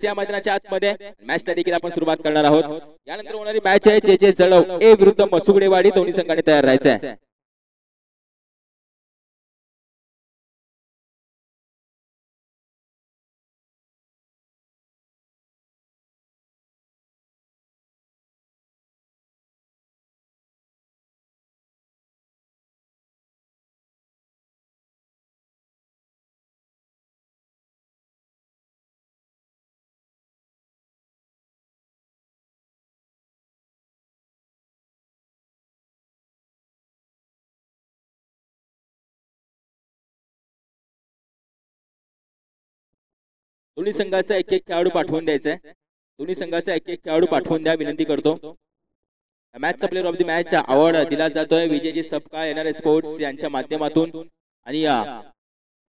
या मैदानाच्या आतमध्ये मॅचला देखील आपण सुरुवात करणार आहोत। यानंतर होणारी मॅच आहे जे जळव ए विरुद्ध मसुगडेवाडी, दोन्ही संघाने तयार राहायचं आहे। दोन्ही संघाचा एक एक खेळाडू पाठवून द्यायचा आहे। दोन्ही संघाचा एक एक खेळाडू पाठवून द्या विनंती करतो। मॅचचा player of the match award दिला जातोय विजयजी सपकाळ येणारे स्पोर्ट्स यांच्या माध्यमातून आणि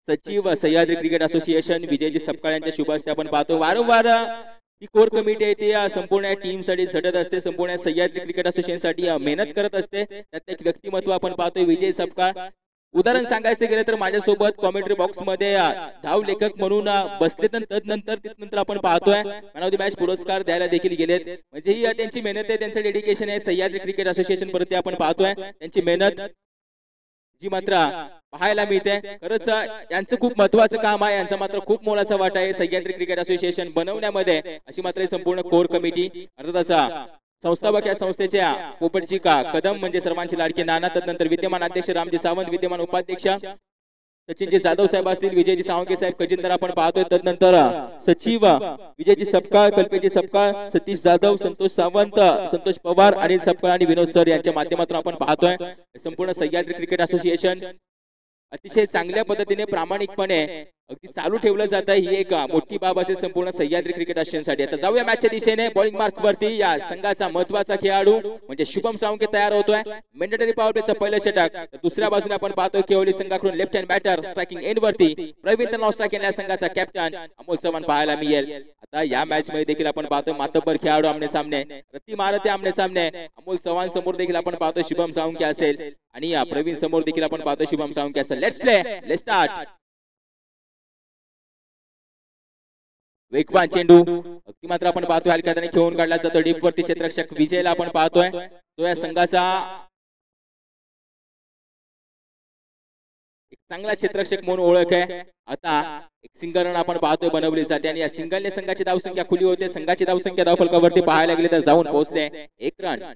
सचिव सह्याद्री क्रिकेट असोसिएशन विजयजी सपकाळ यांच्या शुभ हस्ते आपण पाहतो। वारंवार ही कोर कमिटी आहे ती संपूर्ण टीम साठी झटत असते, संपूर्ण सह्याद्री क्रिकेट असोसिएशन साठी मेहनत करत असते। त्यात एक व्यक्तिमत्व आपण पाहतोय विजय सपकाळ। उदाहरण सांगायचं गेलं तर माझ्यासोबत कॉमेंट्री बॉक्स मध्ये धाव लेखक म्हणून बसले, तर तदनंतर आपण पाहतोय मॅन ऑफ द मॅच पुरस्कार द्यायला देखील गेलेत। म्हणजे ही त्यांची मेहनत आहे, त्यांचं डेडिकेशन आहे सह्याद्री क्रिकेट असोसिएशन प्रती आपण पाहतोय त्यांची मेहनत जी मात्र पाहायला मिळते। खरंच यांचं खूप महत्वाचं काम आहे, यांचा मात्र खूप मोलाचा वाटा आहे सह्याद्री क्रिकेट असोसिएशन बनवण्यामध्ये, अशी मात्र संपूर्ण कोर कमिटी अर्थातच संस्थापक या संस्थेच्या पोपटची कदम म्हणजे सर्वांची लाडकी नाना, तदनंतर विद्यमान अध्यक्ष रामजी सावंत, विद्यमान उपाध्यक्ष सचिनजी जाधव साहेब असतील, विजयजी सावंगे साहेब खजिनदार आपण पाहतोय, तदनंतर सचिव विजयजी सपकाळ, कल्पेजी सपकाळ, सतीश जाधव, संतोष सावंत, संतोष पवार, अनिल सपकाळ आणि विनोद सर यांच्या माध्यमातून आपण पाहतोय संपूर्ण सह्याद्री क्रिकेट असोसिएशन अतिशय चांगल्या पद्धतीने प्रामाणिकपणे अगदी चालू ठेवलं जातं। ही एक मोठी बाब असेल संपूर्ण सह्याद्री क्रिकेट असोसिएशनसाठी। आता जाऊया मॅचच्या दिशेने। बॉलिंग मार्क वरती या संघाचा महत्वाचा खेळाडू म्हणजे शुभम सावंगे तयार होतोय। मॅन्डेटरी पॉवर प्लेचा पहिला षटक, दुसऱ्या बाजूने आपण पाहतोय केवली संघाकडून left hand batter striking end वरती प्रवीण तनवार या संघाचा कॅप्टन अमोल चव्हाण पाहायला मिळेल। आता या मॅच मध्ये देखील आपण पाहतोय मातब्बर खेळाडू आमने सामने, रती मारते आमने सामने। अमोल चव्हाण समोर देखील आपण पाहतोय शुभम सावंगे असेल आणि प्रवीण समोर देखील आपण पाहतोय शुभम सावंगे असेल। Let's play, let's start. वेगवान चेंडू अगदी मात्र आपण पाहतोय हलक्या हाताने खेळून काढला जातो डीप वरती, क्षेत्ररक्षक विजयला आपण पाहतोय तो या संघाचा एक चांगला क्षेत्ररक्षक म्हणून ओळख आहे। आता एक सिंगल रन आपण पाहतोय बनवली जाते आणि या सिंगलने संघाची धावसंख्या खुली होते। संघाची धावसंख्या धावफलकावरती पाहायला गेली तर जाऊन पोहोचले 1 रन।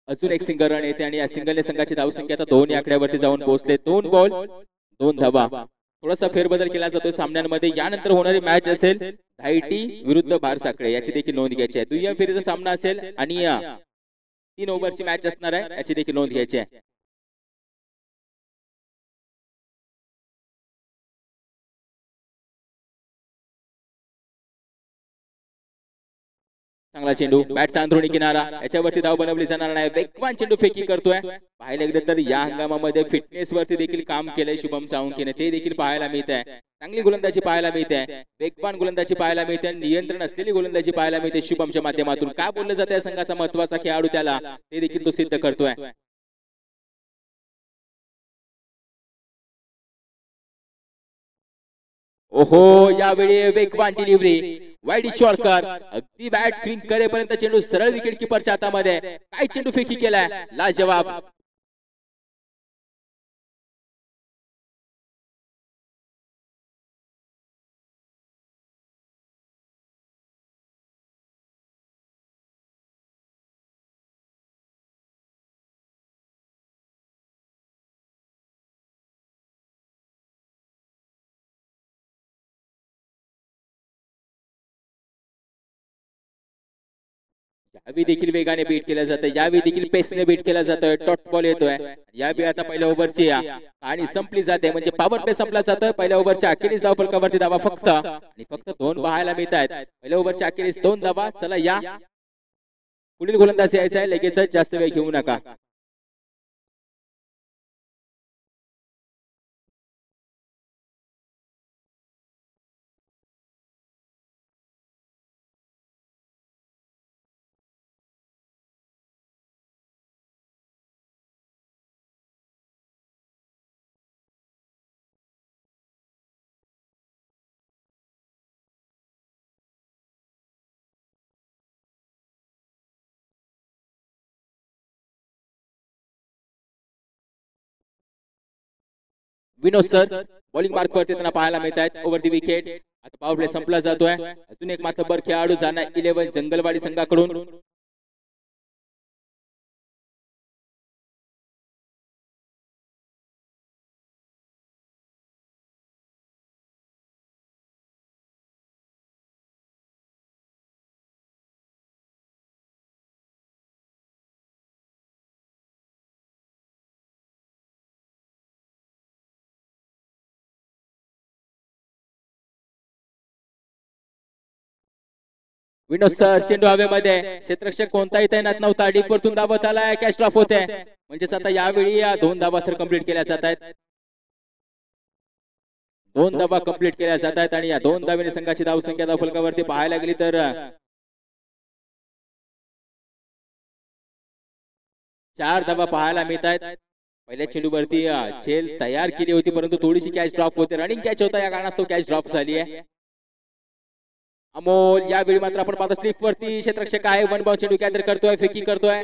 अजून एक सिंगल रन येते आणि या सिंगलने संघाची धावसंख्या आता 2 या आकड्यावरती जाऊन पोहोचले। 2 बॉल 2 धावा। थोडासा फेरबदल केला जातो सामन्यांमध्ये। यानंतर होणारी मॅच असेल धायटी विरुद्ध भारसाखळे, याची देखील नोंद घ्यायची आहे। दुय्यम फेरीचा सामना असेल आणि 3 ओव्हरची मॅच असणार आहे, याची देखील नोंद घ्यायची आहे। चांगला चेंडू बॅटचा अंदरुणी किनारा, याच्यावरती धाव बनवली जाणार नाही। वेगवान चेंडू फेकी करतोय। पाहायला गेलं तर या हंगामामध्ये फिटनेस वरती देखील काम केलंय शुभम सावंगेने, ते देखील पाहायला मिळत आहे। चांगली गोलंदाजी पाहायला मिळते, वेगवान गोलंदाजी पाहायला मिळते, नियंत्रण असलेली गोलंदाजी पाहायला मिळते शुभमच्या माध्यमातून। काय बोललं जातं संघाचा महत्वाचा खेळाडू त्याला, ते देखील तो सिद्ध करतोय। ओहो, यावेळी वेगवान डिलिव्हरी वाईड शॉर्टकर, अगदी बॅट स्विंग करेपर्यंत चेंडू सरळ विकेट किपरच्या हातामध्ये। काय चेंडू फेकी केलाय, लाजवाब। यावेळी देखील वेगाने बीट केलं जातं, यावेळी देखील पेसने बीट केला जातोय। डॉट बॉल येतोय यावेळी। आता पहिल्या ओव्हरची आणि संपली जाते, म्हणजे पॉवर प्ले संपला जातोय। पहिल्या ओव्हरच्या अखेरीस धावफलकावरती धावा फक्त आणि फक्त 2 पाहायला मिळत आहेत। पहिल्या ओव्हरच्या अखेरीस 2 धावा। चला या पुढील गोलंदाज यायचा आहे, लगेचच जास्त वेळ घेऊ नका. विनोद सर बॉलिंग मार्क वरती त्यांना पाहायला मिळत आहेत. ओव्हर दी विकेट. आता पॉवर प्ले संपला जातोय. अजून एक मात्र खेळाडू जाणार 11 जंगलवाडी संघाकडून. विनोद सर चेंडू हवेमध्ये. क्षेत्ररक्षक कोणताही तैनात नव्हता. डीप वरतून धावत आलाय. कॅच ड्रॉप होते. म्हणजेच आता यावेळी या 2 धावा तर कंप्लीट केल्या जात आहेत. 2 धावा कंप्लीट केल्या जात आहेत आणि या 2 धावेने संघाची धावसंख्या धावफलकावरती पाहायला गेली तर 4 धावा पाहायला मिळत आहेत. पहिल्या चेंडूवरती झेल तयार केली होती, परंतु थोडीशी कॅच ड्रॉप होते. रनिंग कॅच होता, या कारणास्तव कॅच ड्रॉप झाली आहे. अमोल यावेळी मात्र आपण पाहतो स्लिप वरती क्षेत्ररक्षक आहे. 1 बाउंड चेंडू कॅदर करतोय, फेकी करतोय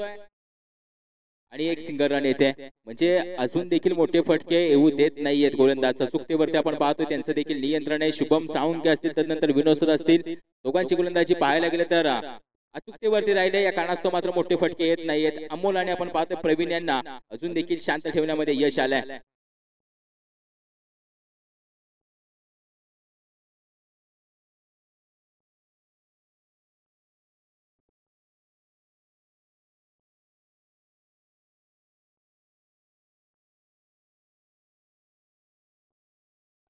आणि एक सिंगल रन येते. म्हणजे अजून देखील मोठे फटके येऊ देत नाहीयेत गोलंदाज. चुकतेवरती आपण पाहतोय त्यांचं देखील नियंत्रण आहे. शुभम साळुंके असतील, त्यानंतर विनोद सर असतील, दोघांची गोलंदाजी पाहायला गेले तर अचूकतेवरती राहिले. या कारणास्तव मात्र मोठे फटके येत नाहीयेत. अमोल आणि आपण पाहतोय प्रवीण यांना अजून देखील शांत ठेवण्यामध्ये यश आलंय.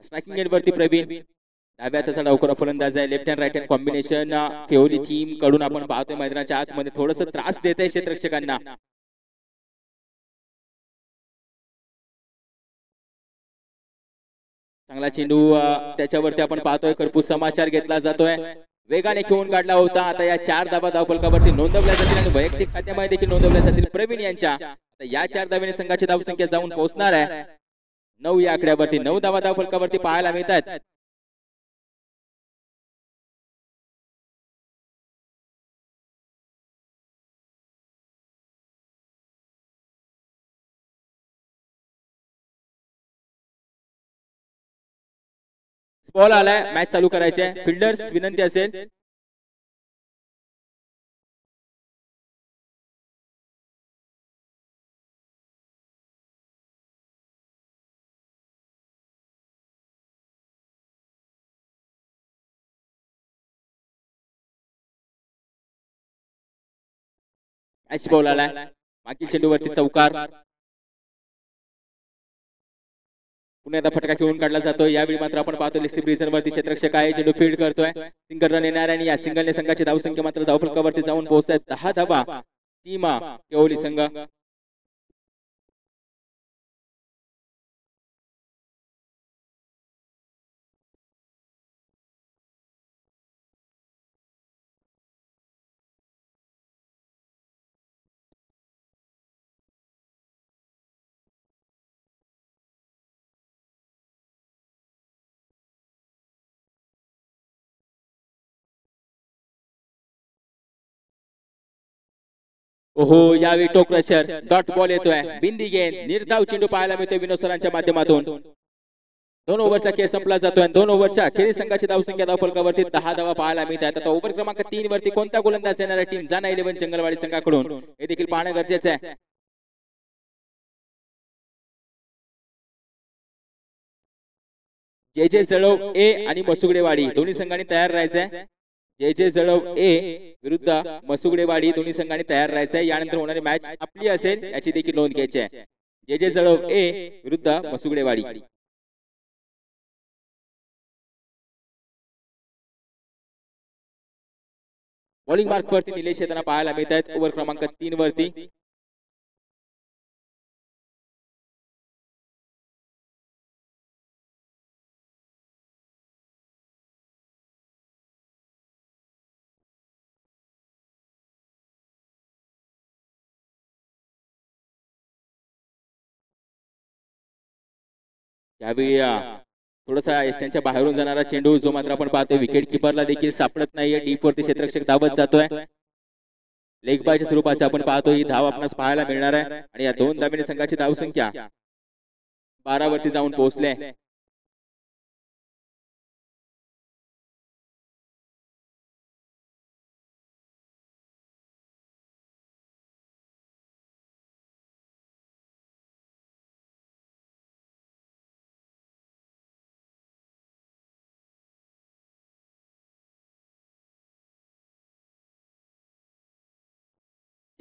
स्ट्रायकिंग एंड वरती प्रवीण डाव्या हाताचा डावखुरा फलंदाज आहे. Left hand right hand combination केवली टीम कडून आपण पाहतोय. मैदानाच्या आतमध्ये थोडस त्रास देत आहे क्षेत्ररक्षकांना. चांगला चेंडू त्याच्यावरती आपण पाहतोय. खरपूस समाचार घेतला जातोय. वेगाने खेळून काढला होता. आता या 4 धावा धावफलकावरती नोंदवल्या जातील आणि वैयक्तिक खात्यामध्ये देखील नोंदवल्या जातील प्रवीण यांच्या. आता या 4 धावेने संघाची धावसंख्या जाऊन पोहोचणार आहे 9 या आकड्यावरती. 9 धावा धावफलकावरती पाहायला मिळतात. बॉल आलाय. मॅच चालू करायचे. फिल्डर्स विनंती असेल मॅच बॉल आलाय. मागील चेंडूवरती चौकार. पुन्हा एकदा फटका खेळून काढला जातोय. यावेळी मात्र आपण पाहतो लिस्टिप रिजन वरती क्षेत्ररक्षक आहे. चेंडू फील्ड करतोय. सिंगल रन येणार आणि या सिंगलने संघाची धावसंख्या मात्र धावफलकावरती जाऊन पोहोचतायत 10 धावा. टीम केवली संघ. ओहो यावेळी टोक क्रशर डॉट बॉल येतोय. बिंदी गेंद निर्धाव चेंडू पाहायला मिळतोय विनोद सरांच्या माध्यमातून. 2 ओव्हरचा खेळ संपला जातोय. 2 ओव्हरच्या अखेरीस संघाची धावसंख्या धावफलकावरती 10 धावा पाहायला मिळतात. आता ओव्हर क्रमांक 3 वरती कोणता गोलंदाज येणार आहे टीम जाना 11 जंगलवाडी संघाकडून हे देखील पाहणं गरजेचं आहे. जे जे जळव ए आणि मसुगडेवाडी दोन्ही संघांनी तयार राहायचंय. जे जे जळव ए विरुद्ध मसुगडेवाडी दोन्ही संघांनी तयार राहायचंय. यानंतर होणारी मॅच आपली असेल याची देखील नोंद घ्यायची आहे. जे जे जळव ए विरुद्ध मसुगडेवाडी. बॉलिंग मार्क वरती निलेश येताना पाहायला मिळत आहेत ओव्हर क्रमांक 3 वरती. यावेळी थोडासा यष्ट्यांच्या बाहेरून जाणारा चेंडू जो मात्र आपण पाहतोय विकेट किपरला देखील सापडत नाहीये. डीप वरती क्षेत्ररक्षक धावत जातोय. लेग बायच्या स्वरूपाचे आपण पाहतोय ही धाव आपणास पाहायला मिळणार आहे आणि या 2 धाबेने संघाची धावसंख्या 12 वरती जाऊन पोहोचले.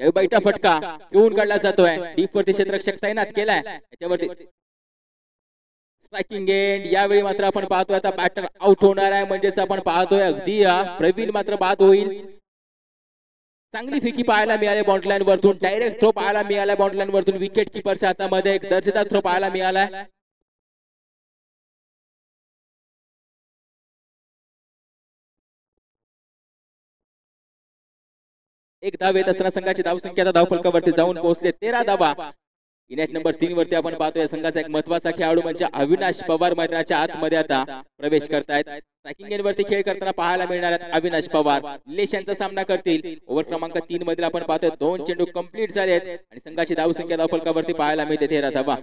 यावेळी बैठा फटका घेऊन काढला जातोय. डीप वरती क्षेत्ररक्षक तैनात केलाय. त्याच्यावरती स्ट्रायकिंग एंड. यावेळी मात्र आपण पाहतोय आता बॅटर आउट होणार आहे. म्हणजेच आपण पाहतोय अगदी प्रवीण मात्र बाद होईल. चांगली फेकी पाहायला मिळाली बाउंड्री लाईन वरतून. डायरेक्ट थ्रो पाहायला मिळाला बाउंड्री लाईन वरतून. विकेट किपरच्या हातामध्ये एक दर्जेदार थ्रो पाहायला मिळालाय. एक धाव येत असताना संघाची धावसंख्या आता धावफलकावरती जाऊन पोहोचले 13 धावा. इनिंग नंबर 3 वरती आपण पाहतोय संघाचा एक महत्वाचा खेळाडू म्हणजे अविनाश पवार मैदानाच्या आतमध्ये आता प्रवेश करतायत. स्ट्रायकिंग एंड वरती खेळ करताना पाहायला मिळणार आहेत अविनाश पवार. निलेश यांचा सामना करतील. ओव्हर क्रमांक 3 मध्ये आपण पाहतोय 2 चेंडू कंप्लीट झालेत आणि संघाची धावसंख्या धावफलकावरती पाहायला मिळते 13 धावा.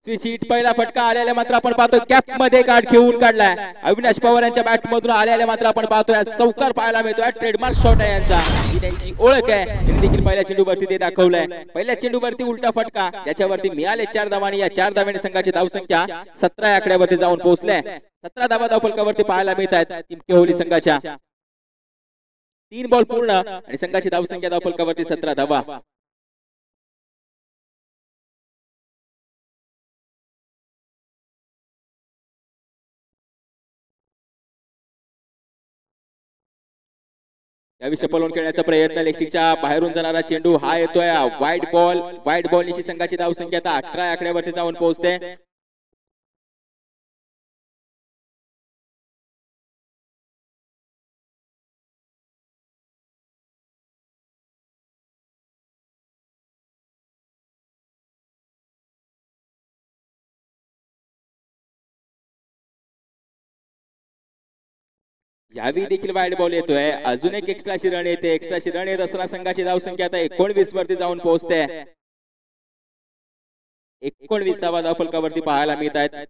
स्वीट पहिला फटका आलेला मात्र आपण पाहतोय कॅप मध्ये गाठ घेऊन काढलाय. अविनाश पवार यांच्या बॅट मधून आलेला मात्र आपण पाहतोय चौकार पाहायला मिळतोय. ट्रेडमार्क शॉट आहे यांचा. ही त्यांची ओळख आहे. त्यांनी देखील पहिल्या चेंडूवरती ते दाखवलंय. पहिल्या चेंडूवरती उलटा फटका ज्याच्यावरती मिळाले 4 धावांनी. या 4 धावांनी संघाची धावसंख्या 17 या आकड्यावरती जाऊन पोहोचले. 17 धावा धावफलकावरती पाहायला मिळत आहेत टिमकेहोली संघाच्या. 3 बॉल पूर्ण आणि संघाची धावसंख्या धावफलकावरती 17 धावा. यावेळी सफल खेळण्याचा प्रयत्न. लेगच्या बाहेरून जाणारा चेंडू हा येतोय वाईट बॉल. वाईट बॉल निशी संघाची धावसंख्या आता 18 आकड्यावरती जाऊन पोहोचते. यावेळी देखील वाईट बॉल येतोय. अजून एक एक्स्ट्राची रन येते. एक्स्ट्राची रन येत असताना संघाची धावसंख्या आता 19 वरती जाऊन पोहोचते. 19 धावा धावफलकावरती पाहायला मिळत आहेत.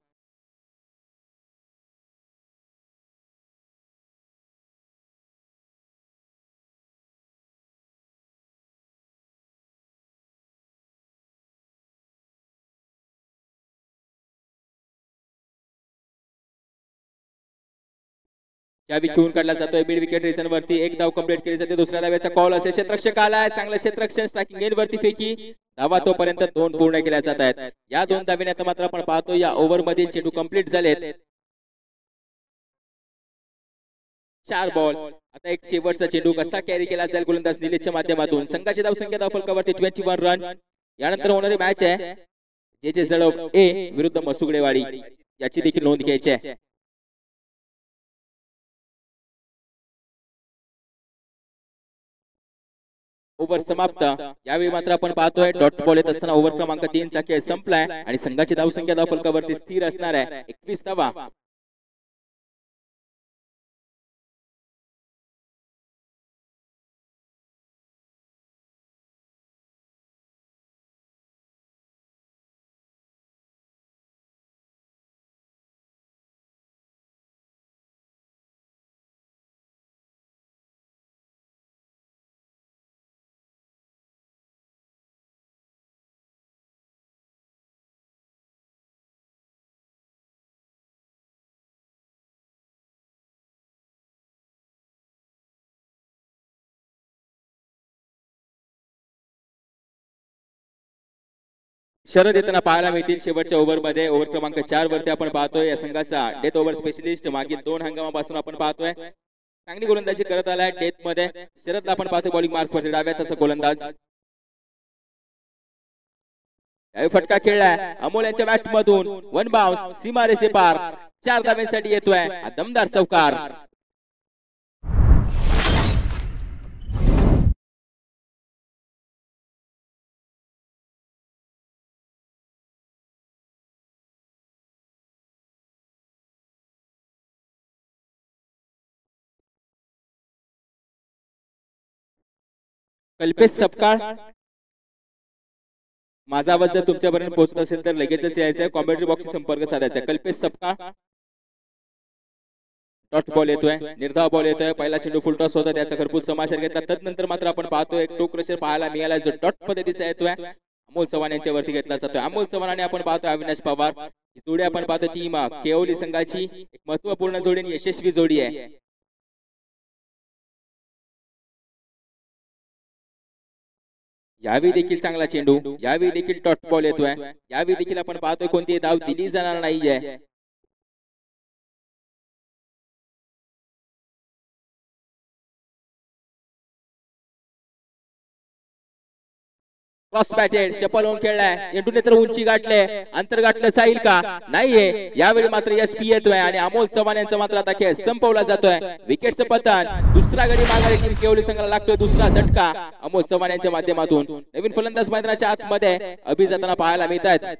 यावेळी खेळून काढला जातोय मिड विकेट रिजन वरती. एक धाव कंप्लीट केली जाते. दुसऱ्या धाव्याचा कॉल असेल. क्षेत्ररक्षक आलाय. चांगलं क्षेत्ररक्षण. स्ट्रायकिंग एंड वरती फेकी. धावा तोपर्यंत 2 पूर्ण केल्या जात आहेत. या 2 धावेने आता मात्र आपण पाहतो या ओव्हर मधील चेंडू कंप्लीट झालेत. 4 बॉल. आता एक शेवटचा चेंडू कसा कॅरी केला जाईल गोलंदाज निलेशच्या माध्यमातून. संघाची धावसंख्या धावफलकावरती 21 रन. यानंतर होणारी मॅच आहे जे जळव ए विरुद्ध मसुगडेवाडी. याची देखील नोंद घ्यायची आहे. ओव्हर समाप्त. यावेळी मात्र आपण पाहतोय डॉट बॉल येत असताना ओव्हर क्रमांक 3 चा खेळ संपलाय आणि संघाची धावसंख्या धावफलकावरती स्थिर असणार आहे 21 धावा. शरद येताना पाहायला मिळतील शेवटच्या ओव्हरमध्ये. ओव्हर क्रमांक 4 वरती आपण पाहतोय या संघाचा डेथ ओव्हर स्पेशलिस्ट मागील 2 हंगामापासून आपण पाहतोय चांगली गोलंदाजी करत आलाय डेथ मध्ये. शरदला आपण पाहतोय बॉलिंग मार्क वरती डाव्या हाताचा गोलंदाज. फटका खेळलाय अमोल यांच्या बॅट मधून. वन बाउन्स सीमारेषे पार 4 धावांसाठी येतोय हा दमदार चौकार. कल्पेश सपकाळ, माझा आवाज जर तुमच्यापर्यंत पोहोचत असेल तर लगेचच यायचं, कॉमेंट्री बॉक्स संपर्क साधायचा. कल्पेश सपकाळ डॉट बॉल येतोय, निर्धाव बॉल येतोय. पहिला चेंडू फुल टॉस होता त्याचा खरपूस समाचार घेतला. तदनंतर मात्र आपण पाहतोय एक टो क्रशर पाहायला मिळाला जो डॉट पद्धतीचा येतोय. अमोल चव्हाण यांच्या वरती घेतला जातोय. अमोल चव्हाण आणि आपण पाहतोय अविनाश पवार ही जोडी आपण पाहतोय टीम केवली संघाची एक महत्वपूर्ण जोडी आणि यशस्वी जोडी आहे. यावेळी देखील चांगला चेंडू, यावेळी देखील डॉट बॉल येतोय. यावेळी देखील आपण पाहतोय कोणतीही धाव दिली जाणार नाहीये. क्रॉस बॅटेड शपल होऊन खेळलाय. चेंडूने तर उंची गाठले, अंतर गाठलं जाईल का? नाहीये. यावेळी मात्र एसपी येतोय आणि अमोल चव्हाण यांचा मात्र आता खेळ संपवला जातोय. विकेटचं पतन. दुसरा गडी माघारी टीम केवली संघाला लागतोय. दुसरा झटका अमोल चव्हाण यांच्या माध्यमातून. नवीन फलंदाज मैदानाच्या आतमध्ये अभि जाताना पाहायला मिळत आहेत.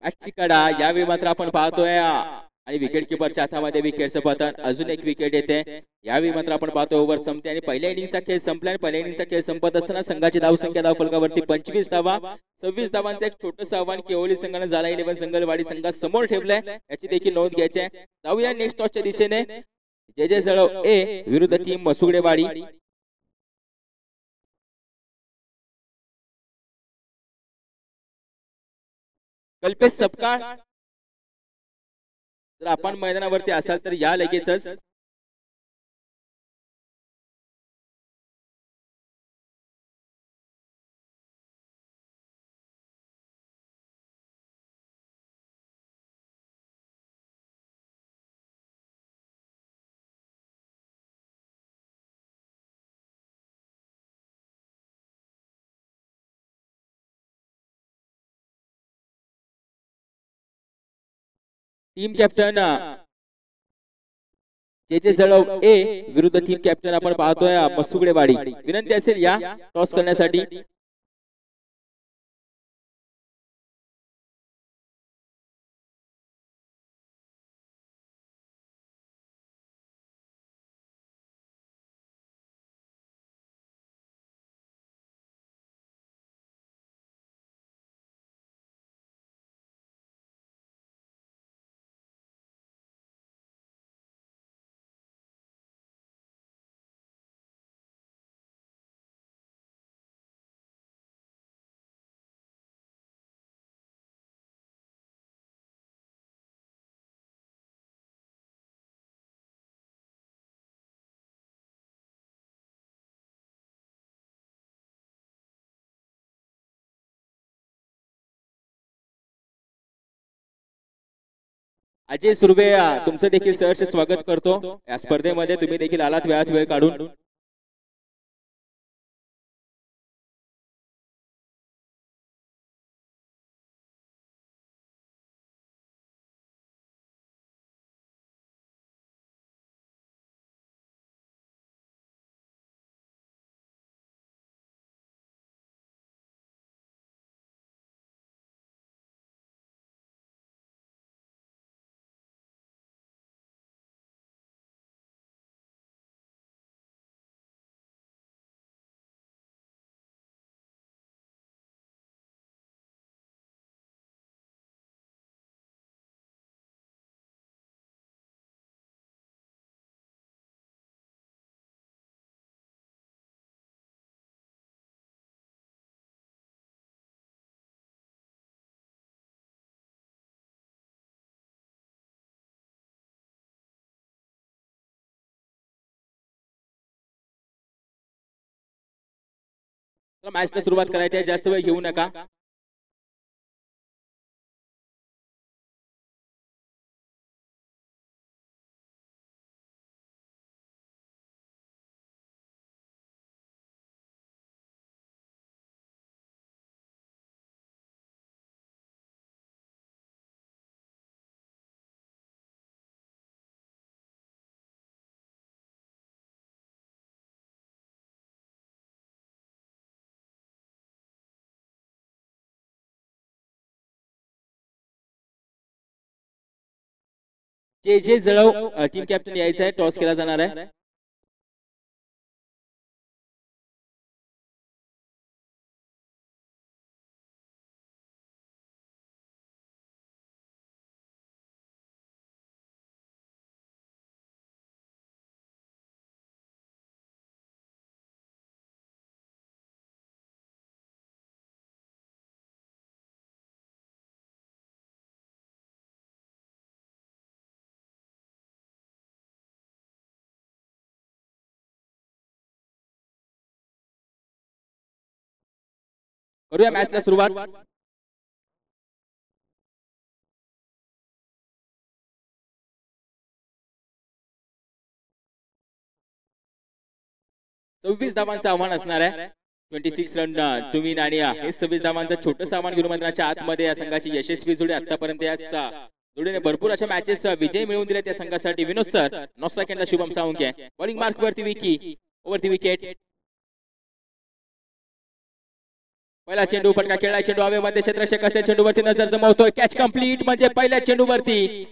मॅचची कडा यावेळी मात्र आपण पाहतोय आणि विकेट किपरच्या हातामध्ये विकेटचं पतन. अजून एक विकेट येते. यावेळी मात्र आपण पाहतोय ओव्हर संपते आणि पहिल्या इनिंगचा खेळ संपला आणि पहिल्या इनिंगचा खेळ संपत असताना संघाची धावसंख्या धावफलकावरती 25 धावा. 26 धावांचं एक छोटंसं आव्हान केवली संघाने झाला 11 संगलवाडी संघात समोर ठेवलंय. याची देखील नोंद घ्यायची आहे. जाऊया नेक्स्ट टॉसच्या दिशेने. जे जळव ए विरुद्ध टीम मसुगडेवाडी. कल्पेश सपकाळ जर आपण मैदानावरती असाल तर या लगेचच. टीम कॅप्टन जे जळव ए विरुद्ध टीम कॅप्टन आपण पाहतोय मसुगडेवाडी. विनंती असेल या टॉस करण्यासाठी. अजय सुर्वे तुमचं देखील सहर्ष स्वागत करतो या स्पर्धेमध्ये. तुम्ही देखील आलात वेळात वेळ काढून. मॅचला सुरुवात करायची आहे, जास्त वेळ घेऊ नका. जे जे जळव टीम कॅप्टन यायचं आहे, टॉस केला जाणार आहे. करूया मॅचला सुरुवात. सव्वीस धावांचं आव्हान असणार आहे. 26 रन टू विन आणि हे 26 धावांचं छोटं सामान घेऊन मैदानाच्या आतमध्ये या संघाची यशस्वी जोडी आतापर्यंत या जोडीने भरपूर अशा मॅचेस विजय मिळवून दिले त्या संघासाठी. विनोद सर, नॉस्ट्रा केंद्र शुभम साळुंखे, बॉलिंग मार्क वरती विकी, ओव्हर दी विकेट. पहिला चेंडू फटका खेळला, चेंडू हवेमध्ये, क्षेत्ररक्षक असेल, चेंडूवरती नजर जमवतोय, कॅच कंप्लीट. म्हणजे पहिल्या चेंडूवरती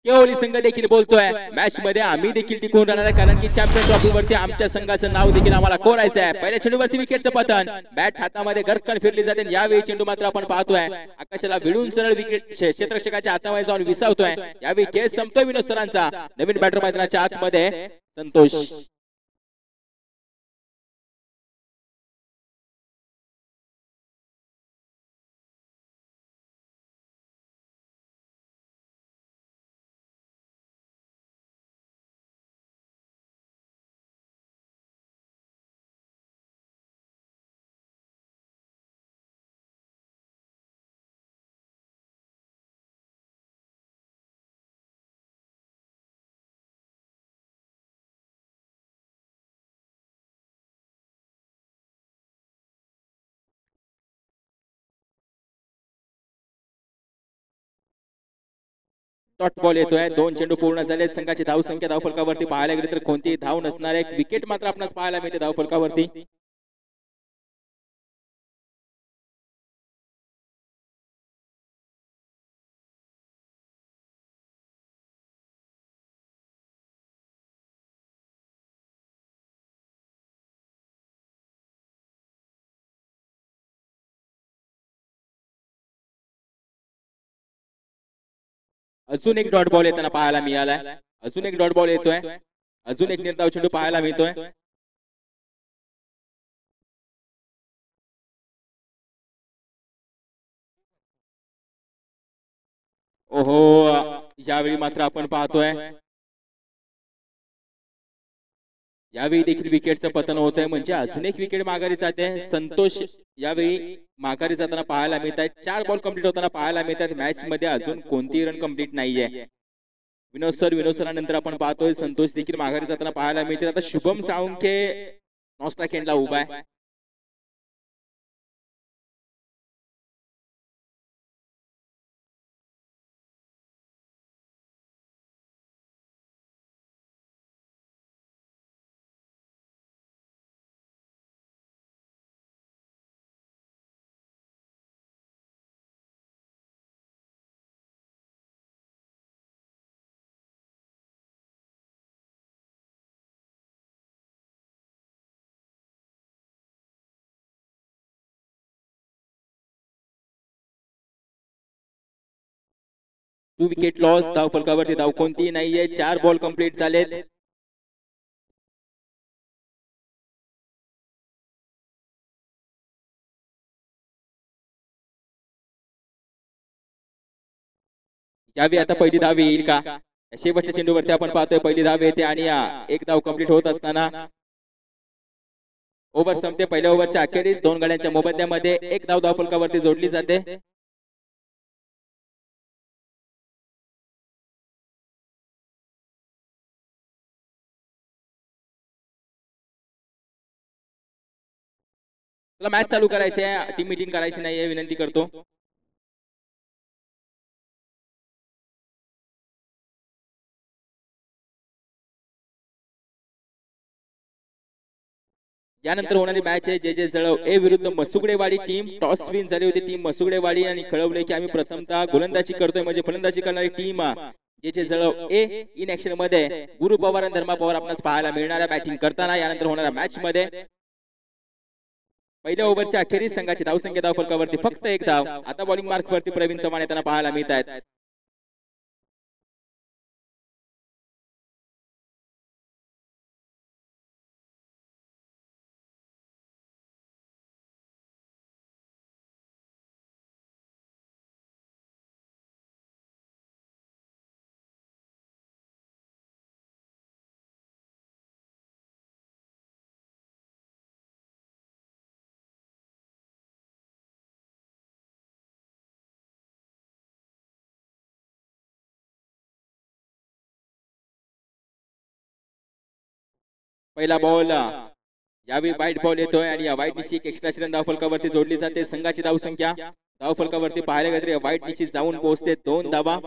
केवली संघ देखील बोलतोय मॅच मध्ये आम्ही देखील टिकून राहणार आहे, कारण की चॅम्पियन ट्रॉफीवरती आमच्या संघाचं नाव देखील आम्हाला कोरायचं आहे. पहिल्या चेंडूवरती विकेटचं पतन, बॅट हातामध्ये गरकन फिरली जाते. यावेळी चेंडू मात्र आपण पाहतोय आकाशाला भिडून सरळ विकेट क्षेत्ररक्षकाच्या हातामध्ये जाऊन विसावतोय. यावेळी खेळ संपतोय विनोद सरांचा. नवीन बॅटर मैदानाच्या आतमध्ये संतोष. डॉट बॉल येतोय. 2 चेंडू पूर्ण झाले. संघाची धाव संख्या धावफलकावरती पाहायला गेली तर कोणतीही धाव नसणार. एक विकेट मात्र आपणास पाहायला मिळते धावफलकावरती. अजून एक डॉट बॉल येताना पाहायला मिळालाय. अजून एक डॉट बॉल येतोय. अजून एक निर्धाव चेंडू पाहायला मिळतोय. ओहो, यावेळी मात्र आपण पाहतोय यावेळी देखील विकेटचं पतन होत आहे. म्हणजे अजून एक विकेट माघारी जाते. संतोष यावेळी माघारी जाताना पाहायला मिळत आहे. 4 बॉल कंप्लीट होताना पाहायला मिळतात. मॅच मध्ये अजून कोणतीही रन कंप्लीट नाहीये. विनोद सरानंतर आपण पाहतोय संतोष देखील माघारी जाताना पाहायला मिळते. आता शुभम साळुंखे नॉस्ट्रा केंद्रला उभा आहे. Two wicket loss. धाव फलकावरती धाव कोणतीही नाहीये. 4 बॉल कंप्लीट झालेत. यावी आता पहिली धाव येईल का? शेवटच्या चेंडूवरती आपण पाहतोय पहिली धाव येते आणि एक धाव कंप्लीट होत असताना ओव्हर संपते. पहिल्या ओव्हरच्या अखेरीस 2 गड्यांच्या मोबदल्यामध्ये 1 धाव धावफलकावरती जोडली जाते. मॅच चालू करायची आहे. टीम मीटिंग करायची नाहीये, विनंती करतो. यानंतर होणारी मॅच आहे जे जळव ए विरुद्ध मसुगडेवाडी टीम. टॉस विन झाली होती टीम मसुगडेवाडी आणि कळवले की आम्ही प्रथमतः गोलंदाजी करतोय, म्हणजे फलंदाजी करणारी टीम जे जळव ए इन ऍक्शन मध्ये गुरु पवार आणि धर्मा पवार आपल्याला पाहायला मिळणाऱ्या बॅटिंग करताना. यानंतर होणाऱ्या मॅच मध्ये पहिल्या ओव्हरच्या अखेरीस संघाची धावसंख्या धावफलकावरती फक्त 1 धाव. आता बॉलिंग मार्क वरती प्रवीण चव्हाण येताना पाहायला मिळत आहेत. पहिला बॉल यावेळी वाईट बॉल येतोय आणि या वाईट निशी एक एक्स्ट्रा रन धावफलकावरती जोडली जाते. संघाची धावसंख्या धावफलकावरती पाहायला गेली वाईट निशी जाऊन पोहोचते 2 धावा.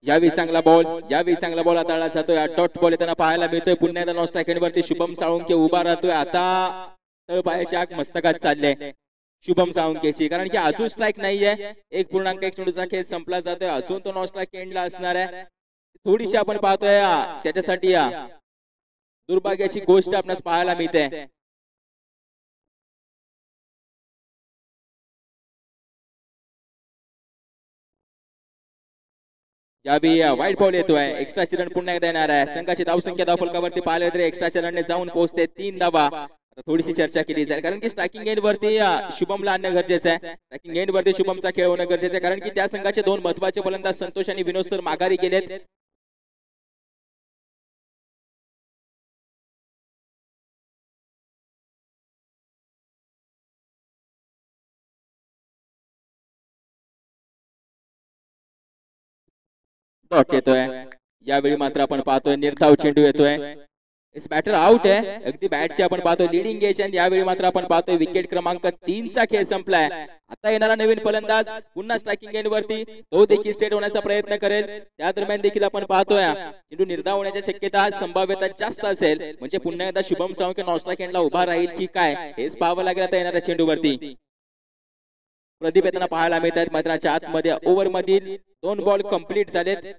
यावेळी चांगला बॉल हाताळला जातोय. डॉट बॉल येताना पाहायला मिळतोय. पुन्हा एकदा नॉन स्ट्राइक वरती शुभम साळुंके उभा राहतोय. आता तळपायाची आग मस्तकात चालले शुभम साळुंकेची, कारण की अजून स्ट्राइक नाहीये. 1.1 चेंडूचा खेळ संपला जातोय. अजून तो नॉन स्ट्राइक एंडला असणार आहे. थोडीशी आपण पाहतोय त्याच्यासाठी दुर्भाग्याची गोष्ट आपल्याला पाहायला मिळते. यावेळी वाईट बॉल येतोय. एक्स्ट्रा रन पुन्हा एकदा येणार आहे. संघाची धावसंख्या धावफलकावरती पाहिलं तर एक्स्ट्रा रनने जाऊन पोहोचते 3 धावा. थोडीशी चर्चा केली जाईल, कारण की स्ट्रायकिंग एंड वरती शुभमला आणणं गरजेचं आहे. स्ट्रायकिंग एंड वरती शुभमचा खेळ होणं गरजेचं आहे, कारण की त्या संघाचे 2 महत्वाचे फलंदाज संतोष आणि विनोद सर माघारी गेलेत. डॉट येतोय. यावेळी मात्र आपण पाहतोय निर्धाव चेंडू येतोय. इस बॅटर आउट आहे. अगदी बॅटची आपण पाहतोय लीडिंग एज आणि यावेळी मात्र आपण पाहतोय विकेट क्रमांक 3 चा खेळ संपलाय. आता येणारा नवीन फलंदाज पुन्हा स्ट्रायकिंग एंड वरती तो देखील सेट होण्याचा प्रयत्न करेल. त्या दरम्यान देखील आपण पाहतोय चेंडू निर्धाव होण्याची शक्यता संभाव्यता जास्त असेल, म्हणजे पुन्हा एकदा शुभम साळुंके नॉन स्ट्राइक एंडला उभा राहील की काय हेच पाहावं लागेल आता येणाऱ्या चेंडू वरती. प्रदीप येताना पाहायला मिळत आहेत. मैदानाच्या आतमध्ये ओव्हर मधील 2 बॉल कंप्लीट झालेत.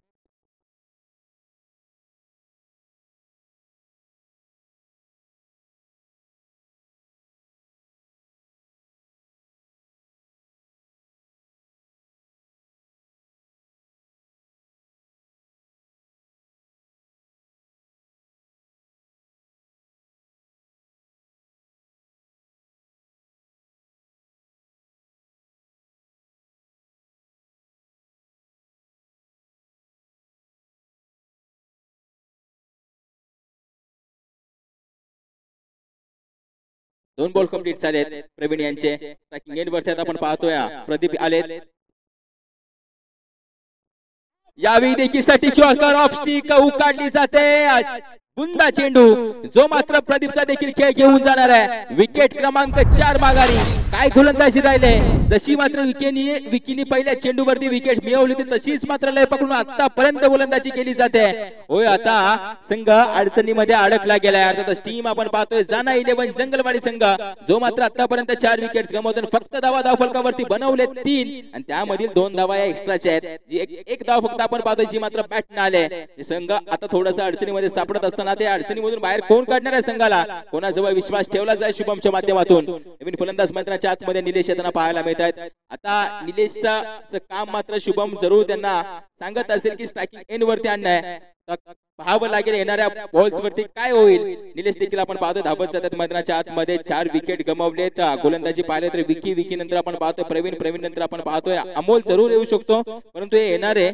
दोन बॉल कंप्लीट झालेत प्रवीण यांचे. स्ट्रायकिंग एंड वरती आपण पाहतोय प्रदीप आलेत. यावेळी देखील साठी चॉकर ऑफ स्टिक उकाडली जाते. बुंदा चेंडू जो मात्र प्रदीपचा देखील खेळ घेऊन जाणार आहे. विकेट क्रमांक 4 माघारी. काय गोलंदाजी राहिले जशी मात्र विकीनी पहिल्या चेंडूवरती विकेट मिळवली होती तशीच मात्र लय पकडून आतापर्यंत गोलंदाजी केली जाते. होय आता संघ अडचणीमध्ये अडकला गेलाय. अर्थातच टीम आपण पाहतोय जाना 11 जंगलवाडी संघ जो मात्र आतापर्यंत 4 विकेट्स गमावून फक्त धाव फलकावरती बनवले 3 आणि त्यामधील 2 धावा या एक्स्ट्राच्या आहेत. जी एक धाव फक्त आपण पाहतोय जी मात्र बॅटने आले. संघ आता थोडासा अडचणीमध्ये सापडत असताना ते अडचणीमधून बाहेर कोण काढणार आहे संघाला, कोणाजवळ विश्वास ठेवला जाय शुभमच्या माध्यमातून. नवीन फलंदाज मैदानाच्या आतमध्ये निलेश येताना पाहायला मिळत आहेत. आता निलेशचं काम मात्र शुभम जरूर त्यांना सांगत असेल की स्ट्रायकिंग एंड वरती आणणं पाहावं लागेल येणाऱ्या बॉल्स वरती काय होईल. निलेश देखील आपण पाहतो धावत जातात मैदानाच्या आतमध्ये. 4 विकेट गमावलेत. गोलंदाजी पाहिले तर विकी नंतर आपण पाहतोय प्रवीण नंतर आपण पाहतोय अमोल जरूर येऊ शकतो, परंतु हे येणारे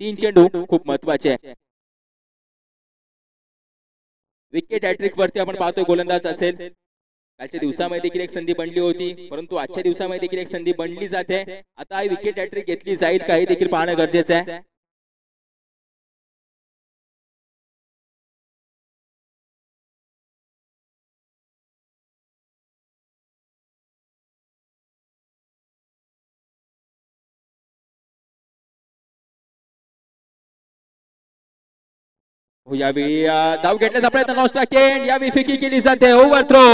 3 चेंडू खूप महत्वाचे आहे. विकेट हॅट्रिक वरती आपण पाहतोय गोलंदाज असेल. कालच्या दिवसामध्ये देखील एक संधी बनली होती, परंतु आजच्या दिवसामध्ये देखील एक संधी बनली जाते. आता विकेट हॅट्रिक घेतली जाईल काही देखील पाहणं गरजेचं आहे. यावेळी धाव घेतल्याचा प्रयत्न नॉस्टा केंड यावेळी फेकी केली जाते. Over throw.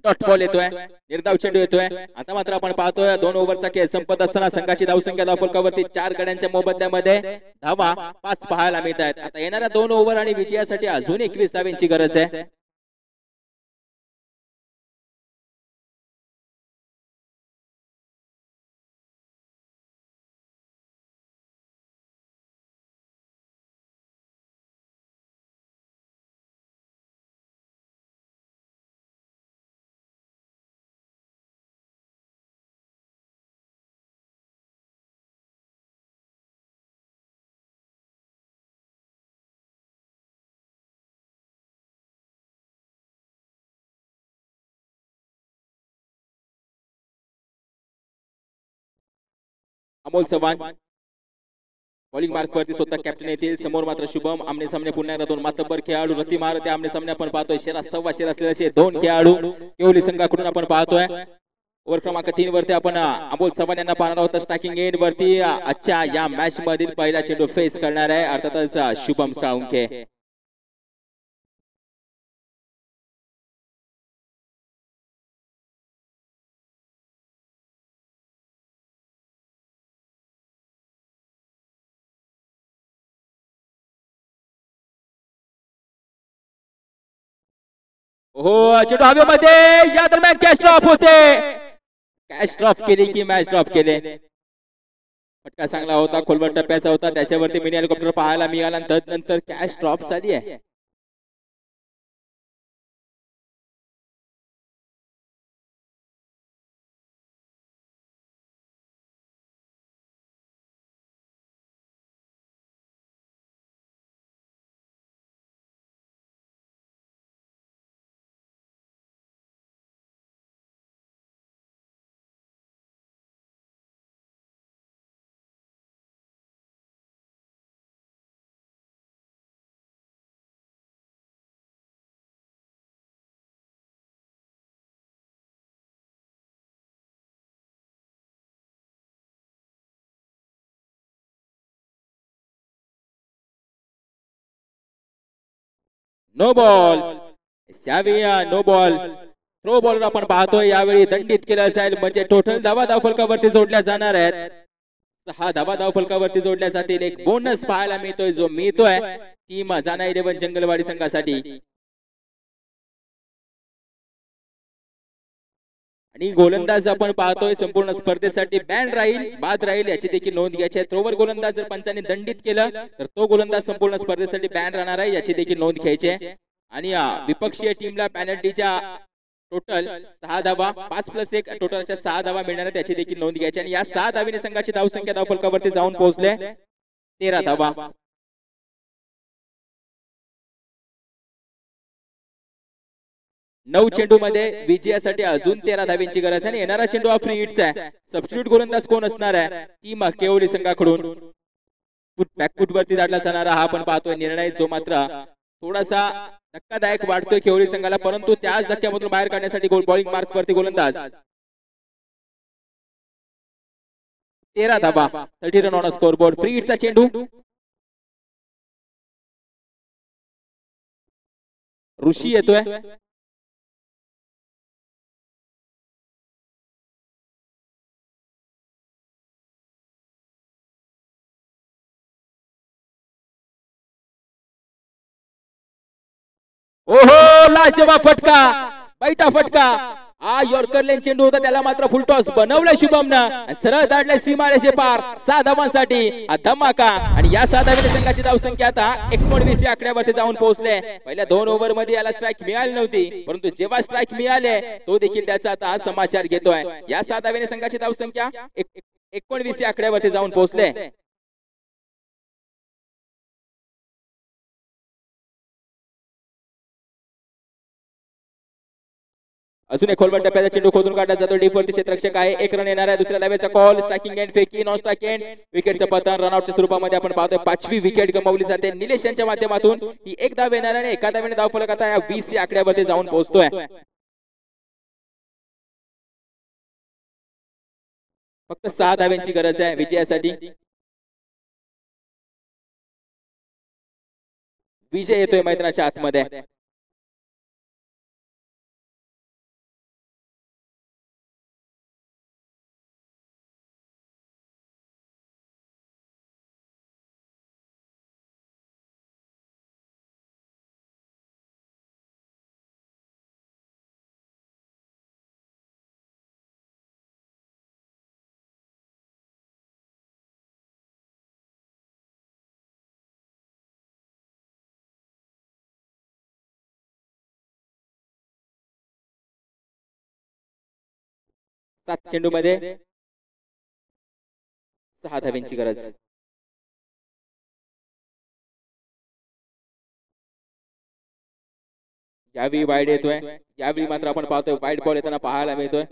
डॉट बॉल येतोय, निर्धाव चेंडू येतोय. आता मात्र आपण पाहतोय 2 ओव्हरचा खेळ संपत असताना संघाची धावसंख्या धावफलकावरती 4 गड्यांच्या मोबदल्यामध्ये धावा 5 पाहायला मिळत आहेत. आता येणाऱ्या 2 ओव्हर आणि विजयासाठी अजून 21 धावांची गरज आहे. अमोल चव्हाण बॉलिंग मार्क वरती स्वतः कॅप्टन येतील. समोर मात्र शुभम. आमने सामने पुन्हा एकदा 2 मातब्बर खेळाडू रती मारते आमने सामने आपण पाहतोय. सव्वा शेर असलेले 2 खेळाडू केवली संघाकडून आपण पाहतोय. ओव्हर क्रमांक 3 वरती आपण अमोल चव्हाण यांना पाहणार आहोत. स्ट्रायकिंग एंड वरती आजच्या या मॅच मधील पहिला चेंडू फेस करणार आहे अर्थातच शुभम साळुंखे. हो चेंडू हवेमध्ये या दरम्यान कॅच ड्रॉप होते. कॅच ड्रॉप केली की मॅच ड्रॉप केले. फटका चांगला होता, खोलवर टप्प्याचा होता, त्याच्यावरती मिनी हेलिकॉप्टर पाहायला मिळाला. नंतर कॅच ड्रॉप झाली आहे. No ball. यावेळी नो बॉल. थ्रो बॉलर आपण पाहतोय यावेळी दंडित केलं जाईल. म्हणजे टोटल धावा धावफलकावरती जोडल्या जाणार आहेत. 6 धावा धावफलकावरती जोडल्या जातील. एक बोनस पाहायला मिळतोय जो मिळतोय टीम जाना 11 जंगलवाडी संघासाठी. आणि गोलंदाज आपण पाहतोय संपूर्ण स्पर्धेसाठी बॅन राहील, बाद राहील याची देखील नोंद घ्यायची आहे. थ्रोवर गोलंदाज जर पंचांनी दंडित केलं तर तो गोलंदाज संपूर्ण स्पर्धेसाठी बॅन राहणार आहे याची देखील नोंद घ्यायची आहे. आणि विपक्षीय टीमला पेनल्टीच्या टोटल 6 धावा 5+1 टोटल अशा 6 धावा मिळणार त्याची देखील नोंद घ्यायची आणि या 6 धावीने संघाची धावसंख्या धावफलकावरती जाऊन पोहोचले 13 धावा. 9 चेंडू मध्ये विजयासाठी अजून 13 धावांची गरज आहे आणि येणारा चेंडू हा फ्री हिटचा आहे. सबस्टिट्यूट गोलंदाज कोण असणार आहे टीम केवली संघाकडून बॅकफुट वरती दाटला जाणारा हा आपण पाहतोय निर्णय जो मात्र थोडासा धक्कादायक वाटतोय केवली संघाला, परंतु त्याच धक्क्यामधून बाहेर काढण्यासाठी बॉलिंग मार्क वरती गोलंदाज 13 धावा 30 रन ऑन स्कोरबोर्ड. फ्री हिटचा चेंडू ऋषी येतोय. ओहो लाजवाब फटका बैठा फटका हा यॉर्कर लेन चेंडू होता त्याला मात्र फुल टॉस बनवलं शुभमनं सरळ दाटले सीमारेषे पार 6 धावांसाठी हा धमाका आणि या 6 धावांच्या संघाची धावसंख्या आता 19 या आकड्यावरती जाऊन पोहोचले. पहिल्या 2 ओव्हर मध्ये याला स्ट्राईक मिळाली नव्हती, परंतु जेव्हा स्ट्राईक मिळाले तो देखील त्याचा आता समाचार घेतोय. या 6 धावांच्या संघाची धावसंख्या 19 या आकड्यावरती जाऊन पोहोचले. अजून एक खोलवर टप्प्याचा चेंडू खोदून काढला जातो. डीप वरती क्षेत्ररक्षक आहे. 1 रन येणार आहे. दुसऱ्या धावेचा कॉल स्ट्रायकिंग एंड फेकी नॉन स्ट्राइक एंड विकेटचं पतन रनआउटच्या स्वरूपामध्ये आपण पाहतोय. 5वी विकेट गमावली जाते. निलेश यांच्या माध्यमातून ही 1 धाव येणार आणि एका धावेने धावफलक आता या 20 या आकड्यावरती जाऊन पोहोचतोय. फक्त 6 धावांची गरज आहे विजयासाठी. विजय येतोय मैदानाच्या आतमध्ये. सात चेंडू मध्ये 6 धावांची गरज. यावेळी वाईड येतोय. यावेळी मात्र आपण पाहतोय वाईड बॉल येताना पाहायला मिळतोय.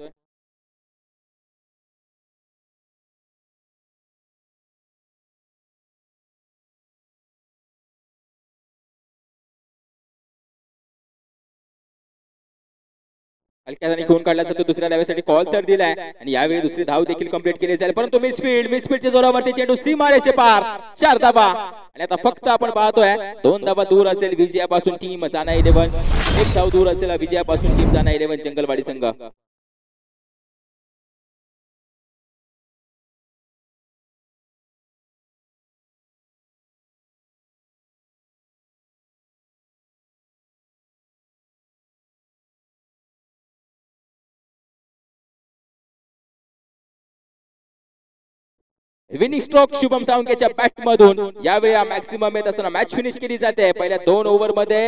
हलक्याने घेऊन काढला जातो. दुसऱ्या धावेसाठी कॉल तर दिलाय आणि यावेळी दुसरी धाव देखील कंप्लीट केली जाईल, परंतु मिसफील्डच्या जोरावरती चेंडू सीमारेषे पार 4 धावा आणि आता फक्त आपण पाहतोय 2 धावा दूर असेल विजयापासून टीम जाना 11. 1 धाव दूर असेल विजयापासून टीम जाना 11 जंगलवाडी संघ. विनिंग स्ट्रोक शुभम सावंकेच्या बॅट मधून यावेळी मॅक्सिमम येत असताना मॅच फिनिश केली जाते. पहिल्या 2 ओव्हर मध्ये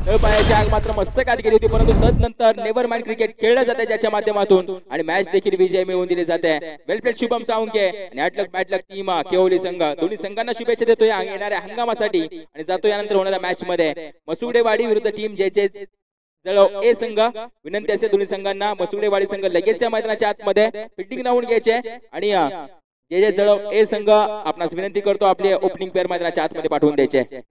तळपायाची आग मात्र मस्तकात गेली होती, परंतु तदनंतर नेव्हर माइंड क्रिकेट खेळलं जाते ज्याच्या माध्यमातून आणि मॅच देखील विजय मिळवून दिली जाते. वेल प्लेड शुभम सावंके आणि हॅटलक बॅटलक टीम केवली संघ दोन्ही संघांना शुभेच्छा देतोय येणाऱ्या हंगामासाठी आणि जातो यानंतर होणाऱ्या मॅच मध्ये मसुडेवाडी विरुद्ध टीम जे जळव ए संघ. विनंती असेल दोन्ही संघांना मसुडेवाडी संघ लगेच या मैदानाच्या आतमध्ये फिल्डिंग राऊंड घ्यायचे आणि जे जळव ए संघ आपणास विनंती करतो आपले ओपनिंग पेअर मैदानाच्या आतमध्ये पाठवून द्यायचे.